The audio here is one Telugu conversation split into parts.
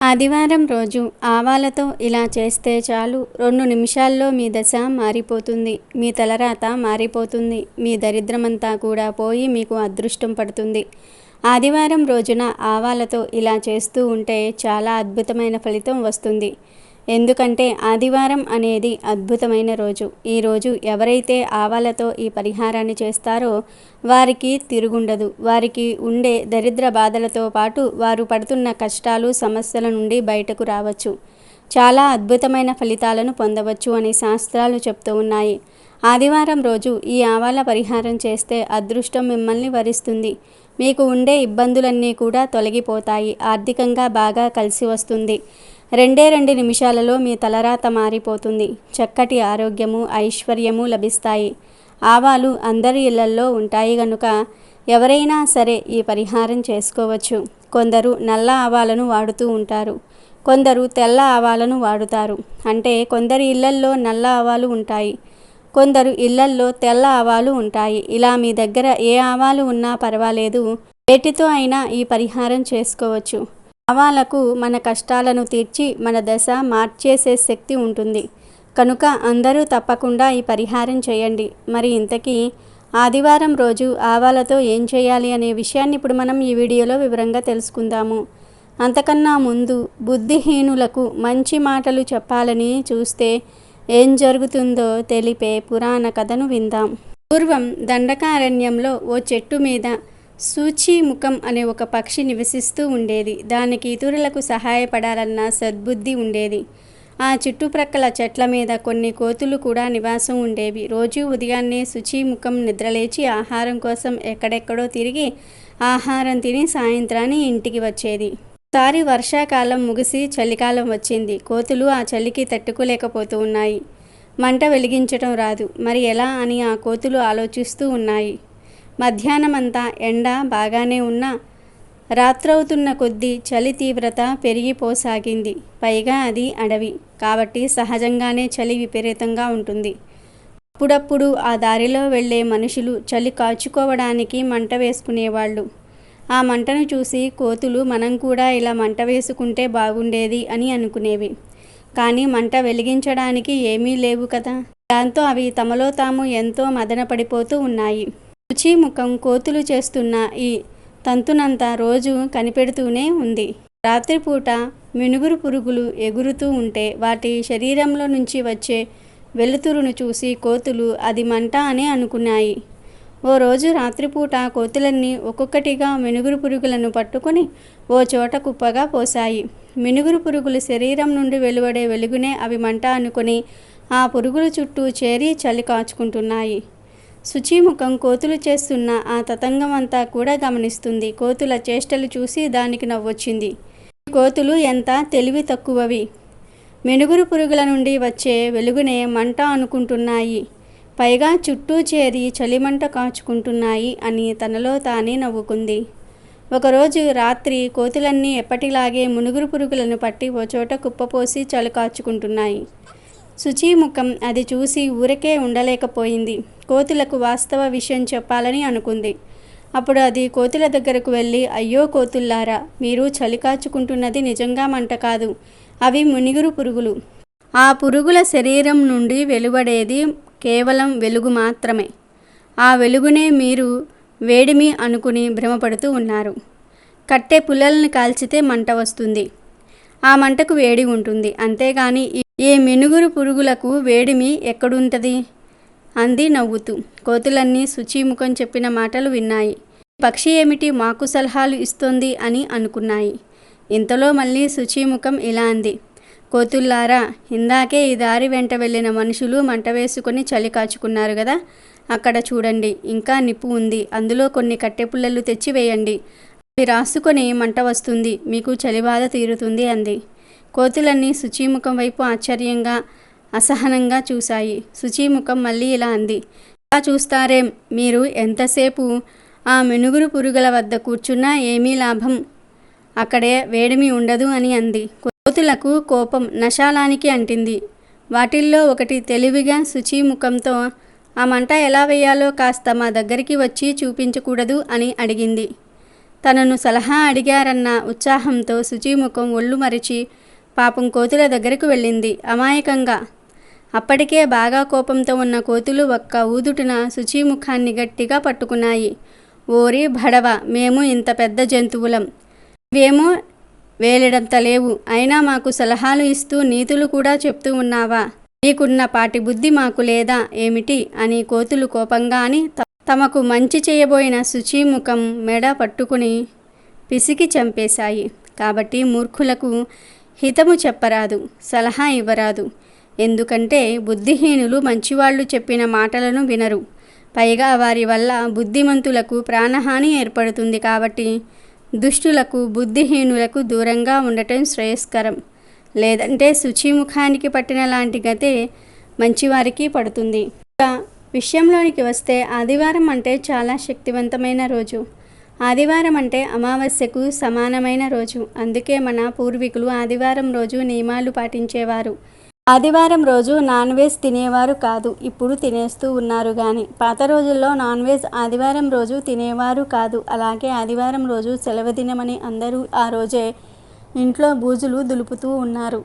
ఆదివారం రోజు ఆవాలతో ఇలా చేస్తే చాలు, 2 నిమిషాల్లో మీ దశ మారిపోతుంది, మీ తలరాత మారిపోతుంది, మీ దరిద్రమంతా కూడా పోయి మీకు అదృష్టం పడుతుంది. ఆదివారం రోజున ఆవాలతో ఇలా చేస్తూ ఉంటే చాలా అద్భుతమైన ఫలితం వస్తుంది. ఎందుకంటే ఆదివారం అనేది అద్భుతమైన రోజు. ఈరోజు ఎవరైతే ఆవాలతో ఈ పరిహారాన్ని చేస్తారో వారికి తిరుగుండదు. వారికి ఉండే దరిద్ర బాధలతో పాటు వారు పడుతున్న కష్టాలు, సమస్యల నుండి బయటకు రావచ్చు. చాలా అద్భుతమైన ఫలితాలను పొందవచ్చు అని శాస్త్రాలు చెప్తూ ఉన్నాయి. ఆదివారం రోజు ఈ ఆవాల పరిహారం చేస్తే అదృష్టం మిమ్మల్ని వరిస్తుంది. మీకు ఉండే ఇబ్బందులన్నీ కూడా తొలగిపోతాయి. ఆర్థికంగా బాగా కలిసి వస్తుంది. 2 నిమిషాలలో మీ తలరాత మారిపోతుంది. చక్కటి ఆరోగ్యము, ఐశ్వర్యము లభిస్తాయి. ఆవాలు అందరి ఇళ్లల్లో ఉంటాయి గనుక ఎవరైనా సరే ఈ పరిహారం చేసుకోవచ్చు. కొందరు నల్ల ఆవాలను వాడుతూ ఉంటారు, కొందరు తెల్ల ఆవాలను వాడుతారు. అంటే కొందరి ఇళ్లల్లో నల్ల ఆవాలు ఉంటాయి, కొందరు ఇళ్లల్లో తెల్ల ఆవాలు ఉంటాయి. ఇలా మీ దగ్గర ఏ ఆవాలు ఉన్నా పర్వాలేదు, వేటితో అయినా ఈ పరిహారం చేసుకోవచ్చు. ఆవాలకు మన కష్టాలను తీర్చి మన దశ మార్చేసే శక్తి ఉంటుంది కనుక అందరూ తప్పకుండా ఈ పరిహారం చేయండి. మరి ఇంతకీ ఆదివారం రోజు ఆవాలతో ఏం చేయాలి అనే విషయాన్ని ఇప్పుడు మనం ఈ వీడియోలో వివరంగా తెలుసుకుందాము. అంతకన్నా ముందు బుద్ధిహీనులకు మంచి మాటలు చెప్పాలని చూస్తే ఏం జరుగుతుందో తెలిపే పురాణ కథను విందాం. పూర్వం దండకారణ్యంలో ఓ చెట్టు మీద సూచీముఖం అనే ఒక పక్షి నివసిస్తూ ఉండేది. దానికి ఇతరులకు సహాయపడాలన్న సద్బుద్ధి ఉండేది. ఆ చుట్టుప్రక్కల చెట్ల మీద కొన్ని కోతులు కూడా నివాసం ఉండేవి. రోజు ఉదయాన్నే సూచీముఖం నిద్రలేచి ఆహారం కోసం ఎక్కడెక్కడో తిరిగి ఆహారం తిని సాయంత్రాన్ని ఇంటికి వచ్చేది. ఒకసారి వర్షాకాలం ముగిసి చలికాలం వచ్చింది. కోతులు ఆ చలికి తట్టుకోలేకపోతూ ఉన్నాయి. మంట వెలిగించటం రాదు, మరి ఎలా అని ఆ కోతులు ఆలోచిస్తూ ఉన్నాయి. మధ్యాహ్నమంతా ఎండ బాగానే ఉన్నా రాత్రవుతున్న కొద్దీ చలి తీవ్రత పెరిగిపోసాగింది. పైగా అది అడవి కాబట్టి సహజంగానే చలి విపరీతంగా ఉంటుంది. అప్పుడప్పుడు ఆ దారిలో వెళ్ళే మనుషులు చలి కాచుకోవడానికి మంట వేసుకునేవాళ్ళు. ఆ మంటను చూసి కోతులు మనం కూడా ఇలా మంట వేసుకుంటే బాగుండేది అని అనుకునేవి. కానీ మంట వెలిగించడానికి ఏమీ లేవు కదా. దాంతో అవి తమలో తాము ఎంతో మదనపడిపోతూ ఉన్నాయి. సూచీముఖం కోతులు చేస్తున్న ఈ తంతునంతా రోజు కనిపెడుతూనే ఉంది. రాత్రిపూట మినుగురు పురుగులు ఎగురుతూ ఉంటే వాటి శరీరంలో నుంచి వచ్చే వెలుతురును చూసి కోతులు అది మంట అని అనుకున్నాయి. ఓ రోజు రాత్రిపూట కోతులన్నీ ఒక్కొక్కటిగా మినుగురు పురుగులను పట్టుకొని ఓ చోట కుప్పగా పోసాయి. మినుగురు పురుగులు శరీరం నుండి వెలువడే వెలుగునే అవి మంట అనుకుని ఆ పురుగుల చుట్టూ చేరి చలి కాచుకుంటున్నాయి. సూచీముఖం కోతులు చేస్తున్న ఆ తతంగం అంతా కూడా గమనిస్తుంది. కోతుల చేష్టలు చూసి దానికి నవ్వొచ్చింది. ఈ కోతులు ఎంత తెలివి తక్కువవి, మినుగురు పురుగుల నుండి వచ్చే వెలుగునే మంట అనుకుంటున్నాయి, పైగా చుట్టూ చేరి చలిమంట కాచుకుంటున్నాయి అని తనలో తానే నవ్వుకుంది. ఒకరోజు రాత్రి కోతులన్నీ ఎప్పటిలాగే మునుగురు పురుగులను పట్టి ఓ చోట కుప్పపోసి చలి కాచుకుంటున్నాయి. సూచీముఖం అది చూసి ఊరకే ఉండలేకపోయింది. కోతులకు వాస్తవ విషయం చెప్పాలని అనుకుంది. అప్పుడు అది కోతుల దగ్గరకు వెళ్ళి, అయ్యో కోతుల్లారా, మీరు చలి కాచుకుంటున్నది నిజంగా మంట కాదు, అవి మునిగురు పురుగులు. ఆ పురుగుల శరీరం నుండి వెలువడేది కేవలం వెలుగు మాత్రమే. ఆ వెలుగునే మీరు వేడిమి అనుకుని భ్రమపడుతూ ఉన్నారు. కట్టె పుల్లలను కాల్చితే మంట వస్తుంది, ఆ మంటకు వేడి ఉంటుంది, అంతేగాని ఈ మినుగురు పురుగులకు వేడిమి ఎక్కడుంటుంది అంది నవ్వుతూ. కోతులన్నీ సూచీముఖం చెప్పిన మాటలు విన్నాయి. పక్షి ఏమిటి మాకు సలహాలు ఇస్తోంది అని అనుకున్నాయి. ఇంతలో మళ్ళీ సూచీముఖం ఇలా అంది, కోతుల్లారా, ఇందాకే ఈ దారి వెంట వెళ్ళిన మనుషులు మంట వేసుకొని చలి కాచుకున్నారు కదా, అక్కడ చూడండి ఇంకా నిప్పు ఉంది, అందులో కొన్ని కట్టెపుల్లలు తెచ్చి వేయండి, అవి రాసుకొని మంట వస్తుంది, మీకు చలిబాధ తీరుతుంది అంది. కోతులన్నీ సూచీముఖం వైపు ఆశ్చర్యంగా అసహనంగా చూశాయి. సూచీముఖం మళ్ళీ ఇలా అంది, ఇలా చూస్తారేం, మీరు ఎంతసేపు ఆ మినుగురు పురుగుల వద్ద కూర్చున్నా ఏమీ లాభం, అక్కడే వేడిమి ఉండదు అని అంది. కోతులకు కోపం నశాలానికి అంటింది. వాటిల్లో ఒకటి తెలివిగా సూచీముఖంతో ఆ మంట ఎలా వేయాలో కాస్త మా దగ్గరికి వచ్చి చూపించకూడదు అని అడిగింది. తనను సలహా అడిగారన్న ఉత్సాహంతో శుచి ముఖం ఒళ్ళు మరిచి పాపం కోతుల దగ్గరకు వెళ్ళింది అమాయకంగా. అప్పటికే బాగా కోపంతో ఉన్న కోతులు ఒక్క ఊదుటున శుచి ముఖాన్ని గట్టిగా పట్టుకున్నాయి. ఓరి భడవ, మేము ఇంత పెద్ద జంతువులం, ఇవేమో వేలెడంత లేవు, అయినా మాకు సలహాలు ఇస్తూ నీతులు కూడా చెప్తూ ఉన్నావా? నీకున్న పాటి బుద్ధి మాకు లేదా ఏమిటి అని కోతులు కోపంగా అని తమకు మంచి చేయబోయిన శుచి ముఖం మెడ పట్టుకుని పిసికి చంపేశాయి. కాబట్టి మూర్ఖులకు హితము చెప్పరాదు, సలహా ఇవ్వరాదు. ఎందుకంటే బుద్ధిహీనులు మంచివాళ్ళు చెప్పిన మాటలను వినరు. పైగా వారి వల్ల బుద్ధిమంతులకు ప్రాణహాని ఏర్పడుతుంది. కాబట్టి దుష్టులకు బుద్ధిహీనులకు దూరంగా ఉండటం శ్రేయస్కరం. లేదంటే శుచిముఖానికి పట్టిన లాంటి గతే మంచివారికి పడుతుంది. విషయంలోనికి వస్తే ఆదివారం అంటే చాలా శక్తివంతమైన రోజు. ఆదివారం అంటే అమావాస్యకు సమానమైన రోజు. అందుకే మన పూర్వీకులు ఆదివారం రోజు నియమాలు పాటించేవారు. ఆదివారం రోజు నాన్ వెజ్ తినేవారు కాదు, ఇప్పుడు తినేస్తూ ఉన్నారు కానీ పాత రోజుల్లో నాన్ వెజ్ ఆదివారం రోజు తినేవారు కాదు. అలాగే ఆదివారం రోజు సెలవు దినమని అందరూ ఆ రోజే ఇంట్లో బూజులు దులుపుతూ ఉన్నారు,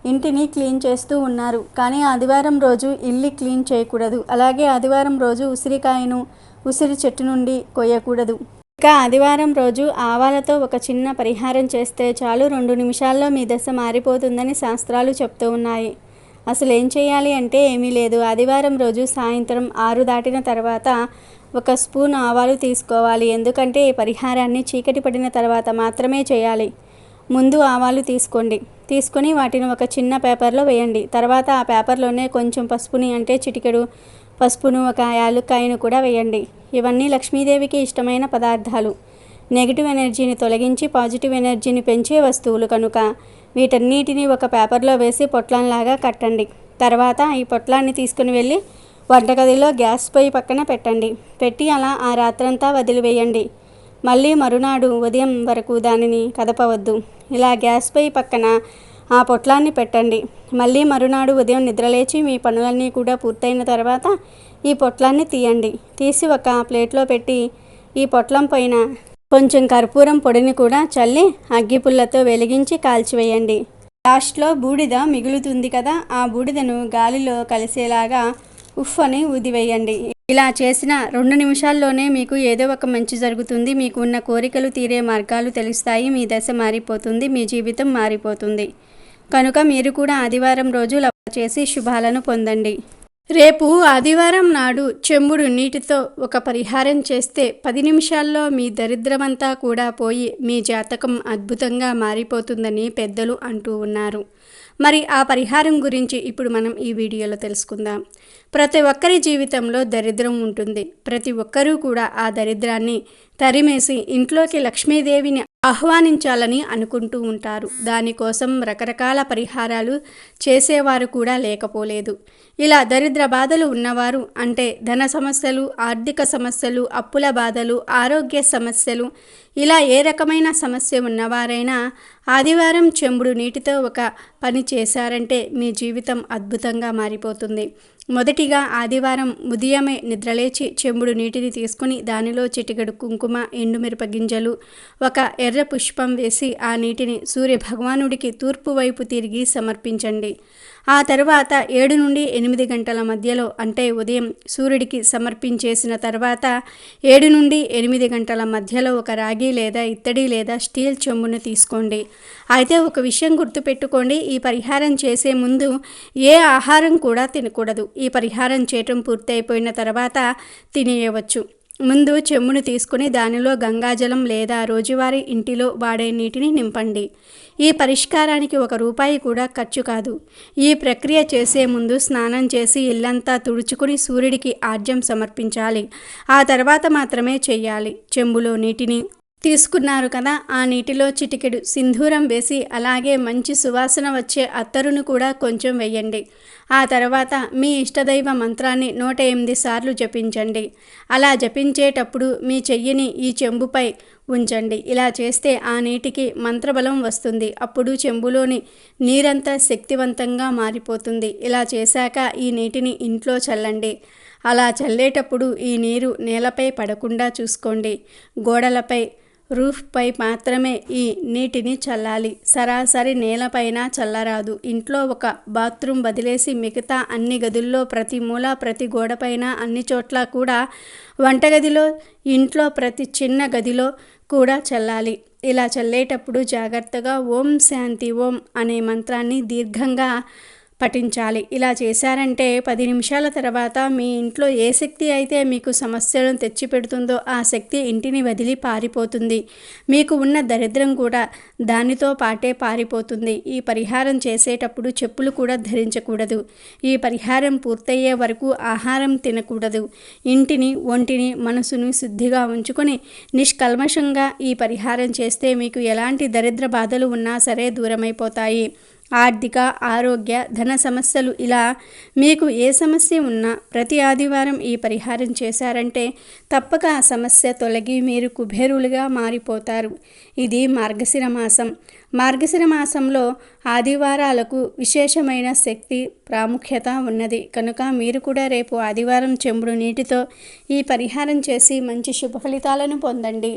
ఇంటిని క్లీన్ చేస్తూ ఉన్నారు. కానీ ఆదివారం రోజు ఇల్లు క్లీన్ చేయకూడదు. అలాగే ఆదివారం రోజు ఉసిరికాయను ఉసిరి చెట్టు నుండి కొయ్యకూడదు. ఇక ఆదివారం రోజు ఆవాలతో ఒక చిన్న పరిహారం చేస్తే చాలు, 2 నిమిషాల్లో మీ దశ మారిపోతుందని శాస్త్రాలు చెప్తూ ఉన్నాయి. అసలు ఏం చేయాలి అంటే ఏమీ లేదు. ఆదివారం రోజు సాయంత్రం 6 దాటిన తర్వాత 1 స్పూన్ ఆవాలు తీసుకోవాలి. ఎందుకంటే ఈ పరిహారాన్ని చీకటి పడిన తర్వాత మాత్రమే చేయాలి. ముందు ఆవాలు తీసుకొని వాటిని ఒక చిన్న పేపర్లో వేయండి. తర్వాత ఆ పేపర్లోనే కొంచెం పసుపుని, అంటే చిటికెడు పసుపును, 1 యాలుక్కాయను కూడా వేయండి. ఇవన్నీ లక్ష్మీదేవికి ఇష్టమైన పదార్థాలు. నెగిటివ్ ఎనర్జీని తొలగించి పాజిటివ్ ఎనర్జీని పెంచే వస్తువులు కనుక వీటన్నిటిని ఒక పేపర్లో వేసి పొట్లంలాగా కట్టండి. తర్వాత ఈ పొట్లాన్ని తీసుకుని వెళ్ళి వంటగదిలో గ్యాస్ పొయ్యి పక్కన పెట్టి అలా ఆ రాత్రంతా వదిలివేయండి. మళ్ళీ మరునాడు ఉదయం వరకు దానిని కదపవద్దు. ఇలా గ్యాస్ పొయ్యి పక్కన ఆ పొట్లాన్ని పెట్టండి. మళ్ళీ మరునాడు ఉదయం నిద్రలేచి మీ పనులన్నీ కూడా పూర్తయిన తర్వాత ఈ పొట్లాన్ని తీసి ఒక ప్లేట్లో పెట్టి ఈ పొట్లం పైన కొంచెం కర్పూరం పొడిని కూడా చల్లి అగ్గిపుల్లతో వెలిగించి కాల్చివేయండి. లాస్ట్లో బూడిద మిగులుతుంది కదా, ఆ బూడిదను గాలిలో కలిసేలాగా ఉఫ్ అని ఊదివేయండి. ఇలా చేసిన 2 నిమిషాల్లోనే మీకు ఏదో ఒక మంచి జరుగుతుంది. మీకు ఉన్న కోరికలు తీరే మార్గాలు తెలుస్తాయి. మీ దశ మారిపోతుంది, మీ జీవితం మారిపోతుంది. కనుక మీరు కూడా ఆదివారం రోజు ఇలా చేసి శుభాలను పొందండి. రేపు ఆదివారం నాడు చెంబుడు నీటితో ఒక పరిహారం చేస్తే 10 నిమిషాల్లో మీ దరిద్రమంతా కూడా పోయి మీ జాతకం అద్భుతంగా మారిపోతుందని పెద్దలు అంటూ ఉన్నారు. మరి ఆ పరిహారం గురించి ఇప్పుడు మనం ఈ వీడియోలో తెలుసుకుందాం. ప్రతి ఒక్కరి జీవితంలో దరిద్రం ఉంటుంది. ప్రతి ఒక్కరూ కూడా ఆ దరిద్రాన్ని తరిమేసి ఇంట్లోకి లక్ష్మీదేవిని ఆహ్వానించాలని అనుకుంటూ ఉంటారు. దానికోసం రకరకాల పరిహారాలు చేసేవారు కూడా లేకపోలేదు. ఇలా దరిద్ర బాధలు ఉన్నవారు, అంటే ధన సమస్యలు, ఆర్థిక సమస్యలు, అప్పుల బాధలు, ఆరోగ్య సమస్యలు, ఇలా ఏ రకమైన సమస్య ఉన్నవారైనా ఆదివారం చెంబుడు నీటితో ఒక పని చేశారంటే మీ జీవితం అద్భుతంగా మారిపోతుంది. మొదటిగా ఆదివారం ఉదయమే నిద్రలేచి చెంబుడు నీటిని తీసుకుని దానిలో చిటికెడు కుంకుమ, ఎండుమిరప గింజలు, 1 ఎర్ర పుష్పం వేసి ఆ నీటిని సూర్య భగవానుడికి తూర్పు వైపు తిరిగి సమర్పించండి. ఆ తర్వాత 7 నుండి 8 గంటల మధ్యలో, అంటే ఉదయం సూర్యుడికి సమర్పించేసిన తర్వాత 7 నుండి 8 గంటల మధ్యలో 1 రాగి లేదా ఇత్తడి లేదా స్టీల్ చెంబును తీసుకోండి. అయితే ఒక విషయం గుర్తుపెట్టుకోండి, ఈ పరిహారం చేసే ముందు ఏ ఆహారం కూడా తినకూడదు. ఈ పరిహారం చేయటం పూర్తయిపోయిన తర్వాత తినేయవచ్చు. ముందు చెంబును తీసుకుని దానిలో గంగాజలం లేదా రోజువారీ ఇంటిలో వాడే నీటిని నింపండి. ఈ పరిష్కారానికి 1 రూపాయి కూడా ఖర్చు కాదు. ఈ ప్రక్రియ చేసే ముందు స్నానం చేసి ఇల్లంతా తుడుచుకుని సూర్యుడికి ఆర్జ్యం సమర్పించాలి. ఆ తర్వాత మాత్రమే చేయాలి. చెంబులో నీటిని తీసుకున్నారు కదా, ఆ నీటిలో చిటికెడు సింధూరం వేసి అలాగే మంచి సువాసన వచ్చే అత్తరును కూడా కొంచెం వేయండి. ఆ తర్వాత మీ ఇష్టదైవ మంత్రాన్ని 108 సార్లు జపించండి. అలా జపించేటప్పుడు మీ చెయ్యిని ఈ చెంబుపై ఉంచండి. ఇలా చేస్తే ఆ నీటికి మంత్రబలం వస్తుంది. అప్పుడు చెంబులోని నీరంతా శక్తివంతంగా మారిపోతుంది. ఇలా చేశాక ఈ నీటిని ఇంట్లో చల్లండి. అలా చల్లేటప్పుడు ఈ నీరు నేలపై పడకుండా చూసుకోండి. గోడలపై, రూఫ్పై మాత్రమే ఈ నీటిని చల్లాలి. సరాసరి నేలపైన చల్లరాదు. ఇంట్లో ఒక బాత్రూమ్ వదిలేసి మిగతా అన్ని గదుల్లో, ప్రతి మూల, ప్రతి గోడపైన, అన్ని చోట్ల కూడా, వంటగదిలో, ఇంట్లో ప్రతి చిన్న గదిలో కూడా చల్లాలి. ఇలా చల్లేటప్పుడు జాగ్రత్తగా ఓం శాంతి ఓం అనే మంత్రాన్ని దీర్ఘంగా పఠించాలి. ఇలా చేశారంటే 10 నిమిషాల తర్వాత మీ ఇంట్లో ఏ శక్తి అయితే మీకు సమస్యలను తెచ్చిపెడుతుందో ఆ శక్తి ఇంటిని వదిలి పారిపోతుంది. మీకు ఉన్న దరిద్రం కూడా దానితో పాటే పారిపోతుంది. ఈ పరిహారం చేసేటప్పుడు చెప్పులు కూడా ధరించకూడదు. ఈ పరిహారం పూర్తయ్యే వరకు ఆహారం తినకూడదు. ఇంటిని, ఒంటిని, మనసును శుద్ధిగా ఉంచుకొని నిష్కల్మషంగా ఈ పరిహారం చేస్తే మీకు ఎలాంటి దరిద్ర బాధలు ఉన్నా సరే దూరమైపోతాయి. ఆర్థిక, ఆరోగ్య, ధన సమస్యలు, ఇలా మీకు ఏ సమస్య ఉన్నా ప్రతి ఆదివారం ఈ పరిహారం చేశారంటే తప్పక ఆ సమస్య తొలగి మీరు కుబేరులుగా మారిపోతారు. ఇది మార్గశిర మాసం. మార్గశిర మాసంలో ఆదివారాలకు విశేషమైన శక్తి, ప్రాముఖ్యత ఉన్నది కనుక మీరు కూడా రేపు ఆదివారం చెంబుడు నీటితో ఈ పరిహారం చేసి మంచి శుభ ఫలితాలను పొందండి.